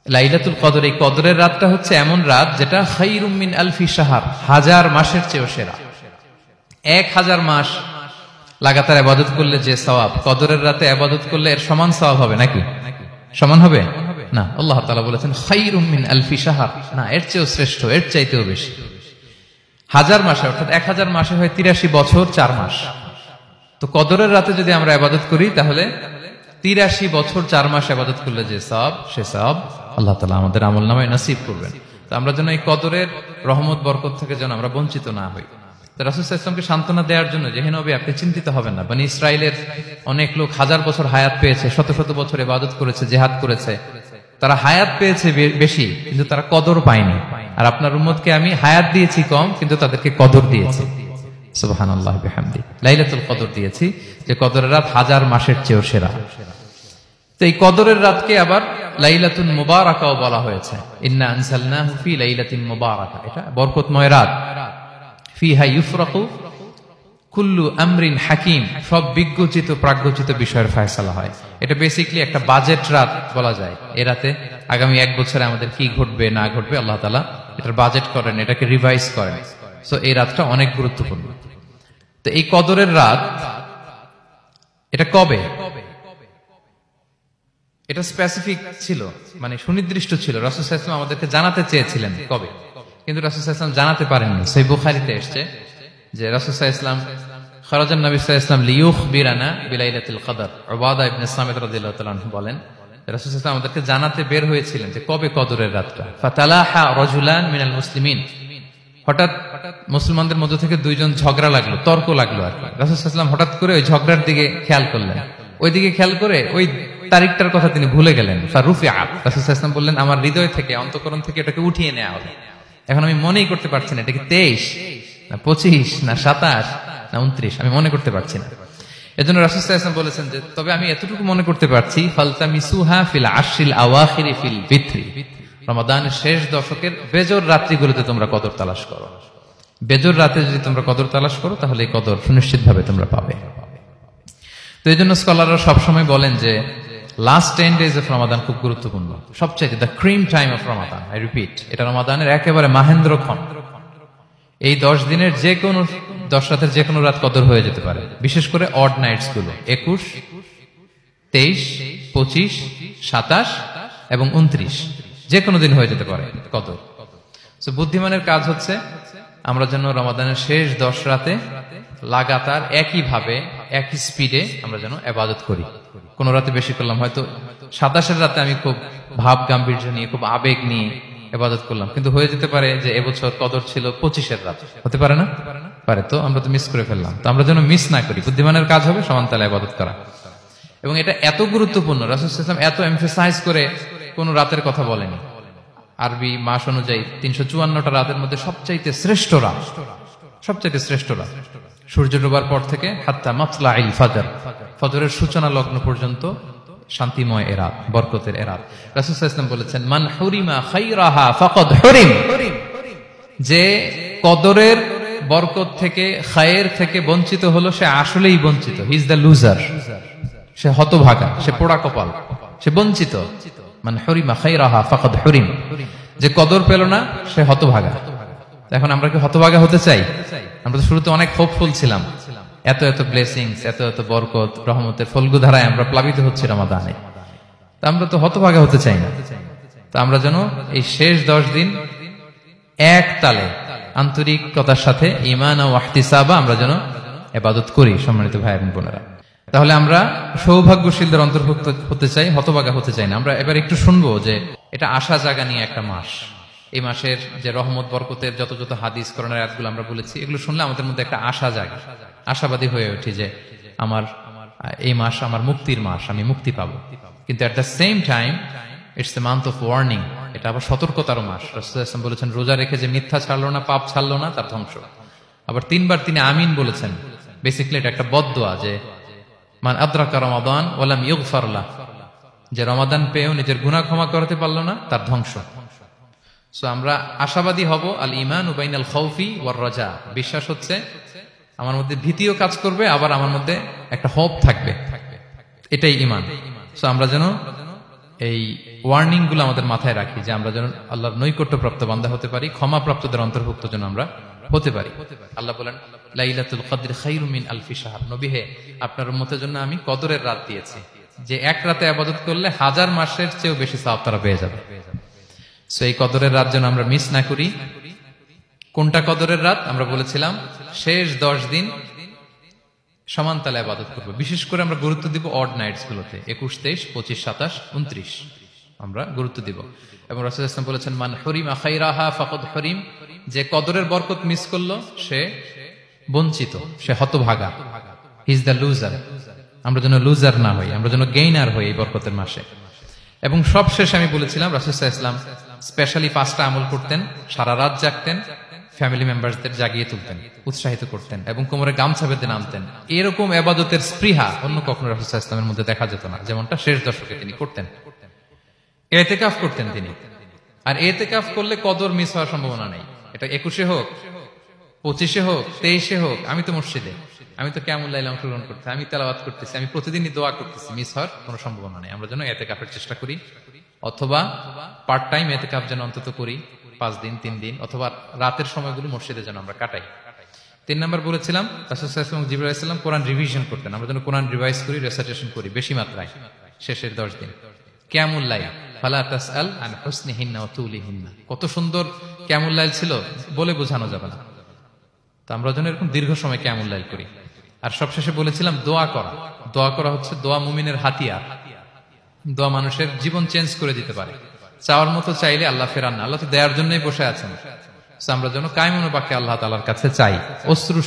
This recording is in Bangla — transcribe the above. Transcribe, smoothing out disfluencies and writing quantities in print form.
লাইলাতুল কদর, এই কদরের রাতটা হচ্ছে এমন রাত যেটা খায়রুম মিন আলফি শাহর, 1000 মাসের চেয়েও সেরা। 1000 মাস লাগাতার ইবাদত করলে যে সওয়াব, কদরের রাতে ইবাদত করলে এর সমান সওয়াব হবে নাকি? সমান হবে না। আল্লাহ তাআলা বলেছেন খায়রুম মিন আলফি শাহর, না, এর চেয়েও শ্রেষ্ঠ, এর চাইতেও বেশি। 1000 মাসে, অর্থাৎ 1000 মাসে হয় 83 বছর 4 মাস। তো কদরের রাতে যদি আমরা ইবাদত করি তাহলে 83 বছর 4 মাস ইবাদত করলে যে সওয়াব, সে সওয়াব আল্লাহ তাআলা আমাদের আমলনামায় নসিব করবেন। তো আমরা যেন এই কদরের রহমত বরকত থেকে যেন আমরা বঞ্চিত না হই। তো রাসূল সাল্লাল্লাহু আলাইহি ওয়াসাল্লামকে সান্ত্বনা দেওয়ার জন্য, যে হে নবী আপনি চিন্তিত হবেন না, বনি ইসরাইলের অনেক লোক 1000 বছর হায়াত পেয়েছে, শত শত বছর ইবাদত করেছে, জিহাদ করেছে, তারা হায়াত পেয়েছে বেশি কিন্তু তারা কদর পায়নি। আর আপনার উম্মতকে আমি হায়াত দিয়েছি কম কিন্তু তাদেরকে কদর দিয়েছি। সুবহানাল্লাহি বিহামদি, লাইলাতুল কদর দিয়েছি, যে কদরের রাত 1000 মাসের চেয়েও সেরা। তো এই কদরের রাতকে আবার লাইলাতুন মুবারাকাও বলা হয়েছে। ইন্না আনসালনাহু ফি লাইলাতিন মুবারাকা, এটা বরকতময় রাত। ফিহা ইউফরাকু কুল্লু আমরিন হাকিম, সব বিজ্ঞচিত প্রাজ্ঞচিত বিষয়ের ফয়সালা হয়। এটা বেসিক্যালি একটা বাজেট রাত বলা যায়। এ রাতে আগামী 1 বছরে আমাদের কি ঘটবে না ঘটবে আল্লাহ তাআলা এটার বাজেট করেন, এটাকে রিভাইজ করেন। সো এই রাতটা অনেক গুরুত্বপূর্ণ। তো এই কদরের রাত, এটা কবে? এটা স্পেসিফিক ছিল, মানে সুনির্দিষ্ট ছিল। রাসূল সাল্লাল্লাহু আলাইহি ওয়াসাল্লাম আমাদেরকে জানাতে চেয়েছিলেন কবে, কিন্তু রাসূল সাল্লাল্লাহু আলাইহি ওয়াসাল্লাম জানাতে পারেননি। সহিহ বুখারীতে এসেছে যে রাসূল সাল্লাল্লাহু আলাইহি ওয়াসাল্লাম খারাজান নবী সাল্লাল্লাহু আলাইহি ওয়াসাল্লাম লিয়ুখবিরানা বিলাইলাতিল কদর। উবাদা ইবনে সামিত রাদিয়াল্লাহু তাআলা আনহু বলেন, রাসূল সাল্লাল্লাহু আলাইহি ওয়াসাল্লাম আমাদেরকে জানাতে বের হয়েছিলেন যে কবে কদরের রাতটা। ফাতালাহা রাজুলান মিনাল মুসলিমিন, হঠাৎ মুসলমানদের মধ্য থেকে 2 জন ঝগড়া লাগলো, তর্ক লাগলো আর কি। রাসূল সাল্লাল্লাহু আলাইহি ওয়াসাল্লাম হঠাৎ করে ওই ঝগড়ার দিকে খেয়াল করলেন, ওইদিকে খেয়াল করে ওই তারিখটার কথা তিনি ভুলে গেলেন। ফারুফিআ, রাসূল সাল্লাল্লাহু আলাইহি ওয়াসাল্লাম বললেন আমার হৃদয় থেকে, অন্তঃকরণ থেকে এটাকে উঠিয়ে নেওয়া হবে। এখন আমি মনেই করতে পারছি না এটা কি 23 না 25 না 27 না 29, আমি মনে করতে পারছি না। এজন্য রাসূল সাল্লাল্লাহু আলাইহি ওয়াসাল্লাম বলেছেন যে তবে আমি এতটুকু মনে করতে পারছি, ফালতামিসুহা ফিল আশরিল আওয়াখিরি ফিল বিত্রি, রমাদানের শেষ দশকের বেজর রাত্রিগুলোতে তোমরা কদর তালাশ করো। বেজর রাতে যদি তোমরা কদর তালাশ করো তাহলে এই কদর সুনিশ্চিতভাবে তোমরা পাবে। তো এই জন্য স্কলাররা সবসময় বলেন যে লাস্ট 10 days অফ রমাদান খুব গুরুত্বপূর্ণ, সবচেয়ে the cream time of Ramadan. I repeat, এটা রমাদানের একেবারে মাহেন্দ্রক্ষণ। এই 10 দিনের যে কোনো 10 রাতের যে কোনো রাত কদর হয়ে যেতে পারে, বিশেষ করে অড নাইটস গুলো 21, 23, 25, 27 এবং 29, যে কোনো দিন হয়ে যেতে পারে কদর। সো বুদ্ধিমানের কাজ হচ্ছে আমরা যেন রমাদানের শেষ 10 রাতে লাগাতার একইভাবে একই স্পিডে আমরা যেন ইবাদত করি। কোন রাতে বেশি করলাম, হয়তো 27 রাতে আমি খুব ভাব গাম্ভীর্য নিয়ে, খুব আবেগ নিয়ে ইবাদত করলাম, কিন্তু হয়ে যেতে পারে যে এবছর কদর ছিল 25 রাত, হতে পারে না? পারে। তো আমরা তো মিস করে ফেললাম। তো আমরা যেন মিস না করি, বুদ্ধিমানের কাজ হবে সমান তালে ইবাদত করা। এবং এটা এত গুরুত্বপূর্ণ, রাসূল সাল্লাল্লাহু আলাইহি ওয়াসাল্লাম এত এমফাসাইজ করে কোন রাতের কথা বলেনি। আরবি মাস অনুযায়ী 354টা রাতের মধ্যে সবচাইতে শ্রেষ্ঠ রাত, সবচাইতে শ্রেষ্ঠ রাত সূর্য ডোবার পর থেকে হাত্তা মাতলাইল ফাজর, ফজরের সূচনা লগ্ন পর্যন্ত শান্তিময় এ রাত, বরকতের এ রাত। রাসূল সাল্লাল্লাহু আলাইহি ওয়াসাল্লাম বলেছেন মান হুরিমা খায়রাহা ফাকাদ হুরিম, যে কদরের বরকত থেকে, খায়ের থেকে বঞ্চিত হলো সে আসলেই বঞ্চিত। হি ইজ দ্য লুজার, সে হতভাগা, সে পোড়া কপাল, সে বঞ্চিত। মান হুরিমা খায়রাহা ফাকাদ হুরিম, যে কদর পেল না সে হতভাগা। এখন আমরা কি হতভাগা হতে চাই? আমরা তো শুরুতে অনেক হোপফুল ছিলাম, এত এত ব্লেসিংস, এত এত বরকত, রহমতের ফলগুধারায় আমরা প্লাবিত হচ্ছি রমাদানে। তা আমরা তো হতভাগা হতে চাই না। তা আমরা যেন এই শেষ 10 দিন এক তালে আন্তরিকতার সাথে ঈমান ও ইহতিসাবা আমরা যেন ইবাদত করি। সম্মানিত ভাই এবং বোনেরা, তাহলে আমরা সৌভাগ্যশীলদের অন্তর্ভুক্ত হতে চাই, হতভাগা হতে চাই না। আমরা এবার একটু শুনবো যে এটা আশা জাগা নিয়ে একটা মাস। এই মাসের যে রহমত বরকতের যত যত হাদিস কোরআনের আয়াতগুলো আমরা বলেছি, এগুলো শুনলে আমাদের মধ্যে একটা আশা জাগে, আশাবাদী হয়ে উঠি যে আমার এই মাস আমার মুক্তির মাস, আমি মুক্তি পাবো। কিন্তু at the same time it's the month of warning, এটা আবার সতর্কতার মাস। রাসূল সাল্লাল্লাহু আলাইহি ওয়াসাল্লাম বলেছেন রোজা রেখে যে মিথ্যা ছাড়লো না, পাপ ছাড়লো না, তার ধ্বংস। আবার 3 বার তিনি আমিন বলেছেন। বেসিক্যালি এটা একটা বদদোয়া যে মান আদরাকা রমাদান ওয়া লাম ইগফার লাহ, যে রমাদান পেয়েও নিজের গুনাহ ক্ষমা করতে পারলো না, তার ধ্বংস। সো আমরা আশাবাদী হব। আল ঈমানু বাইনাল খাউফি ওয়ার রাজা, বিশ্বাস হচ্ছে আমার মধ্যে ভীতিও কাজ করবে, আবার আমার মধ্যে একটা হোপ থাকবে, এটাই ঈমান। সো আমরা যেন এই ওয়ার্নিং গুলো আমাদের মাথায় রাখি যে আমরা যেন আল্লাহর নৈকট্যপ্রাপ্ত বান্দা হতে পারি, ক্ষমাপ্রাপ্তদের অন্তর্ভুক্ত যেন আমরা হতে পারি। আল্লাহ বলেন লাইলাতুল কদর খায়রুম মিন আলফি শাহর, নবী হে আপনার উম্মতের জন্য আমি কদরের রাত দিয়েছি, যে এক রাতে ইবাদত করলে 1000 মাসের চেয়েও বেশি সওয়াব তারা পেয়ে যাবে। সো এই কদরের রাত যেন আমরা মিস না করি। কোনটা কদরের রাত? আমরা বলেছিলাম শেষ 10 দিন সমান তালে ইবাদত করব। বিশেষ করে আমরা গুরুত্ব দিব অড নাইটস গুলোতে, 21, 23, 25, 27, 29 আমরা গুরুত্ব দিব। এবং রাসূল সাল্লাল্লাহু আলাইহি ওয়াসাল্লাম বলেছেন মান হুরিমা খায়রাহা ফাকাদ হুরিম, যে কদরের বরকত মিস করলো সে বঞ্চিত, সে হতভাগা, হি ইজ দ্য লুজার। আমরা যেন লুজার না হই, আমরা যেন গেইনার হই এই বরকতের মাসে। এবং সবশেষে আমি বলেছিলাম রাসূল সাল্লাল্লাহু আলাইহি ওয়াসাল্লাম স্পেশালি 5টা আমল করতেন, সারা রাত জাগতেন, ফ্যামিলি মেম্বারদের জাগিয়ে তুলতেন, উৎসাহিত করতেন এবং কোমরে গামছা বেঁধে নামতেন। এরকম ইবাদতের স্পৃহা অন্য কখনো রাসূল সাল্লাল্লাহু আলাইহি ওয়াসাল্লামের মধ্যে দেখা যেত না, যেমনটা শেষ দশকে তিনি করতেন। ইতিকাফ করতেন তিনি, আর ইতিকাফ করলে কদর মিস হওয়ার সম্ভাবনা নেই। এটা 21-এ হোক, 25-এ হোক, 23-এ হোক, আমি তো মসজিদে, আমি তো কিয়ামুল লাইলে অংশগ্রহণ করতেছি, আমি তেলাওয়াত করতেছি, আমি প্রতিদিনই দোয়া করতেছি, মিস হওয়ার কোনো সম্ভাবনা নেই। আমরা যেন ইতিকাফের চেষ্টা করি, অথবা পার্ট টাইম ইতিকাফ যেন অন্তত করি, 5 দিন 3 দিন, অথবা রাতের সময়গুলো মসজিদে যেন আমরা কাটাই। 3 নাম্বার বলেছিলাম রাসূল সাল্লাল্লাহু আলাইহি ওয়াসাল্লাম জিবরাইল আলাইহিস সালাম কোরআন রিভিশন করতেন, আমরা যেন কোরআন রিভাইজ করি, রেসাইটেশন করি বেশি মাত্রায় শেষের 10 দিন। কিয়ামুল লাইল ফালা তাসআল আন হুসনিহিন্না ওয়া তুলিহিন্না, কত সুন্দর কিয়ামুল লাইল ছিল বলে বোঝানো যাবে না। তো আমরা যেন এরকম দীর্ঘ সময় কিয়ামুল লাইল করি। আর সবশেষে বলেছিলাম দোয়া করা। দোয়া করা হচ্ছে দোয়া মুমিনের হাতিয়ার। দোয়া মানুষের জীবন চেঞ্জ করে দিতে পারে। চাওয়ার মতো চাইলে আল্লাহ ফেরান না, আল্লাহ তো দেওয়ার জন্যই বসে আছেন। আমরা যেন কায়মনোবাক্যে আল্লাহ তাআলার কাছে চাই, অশ্রু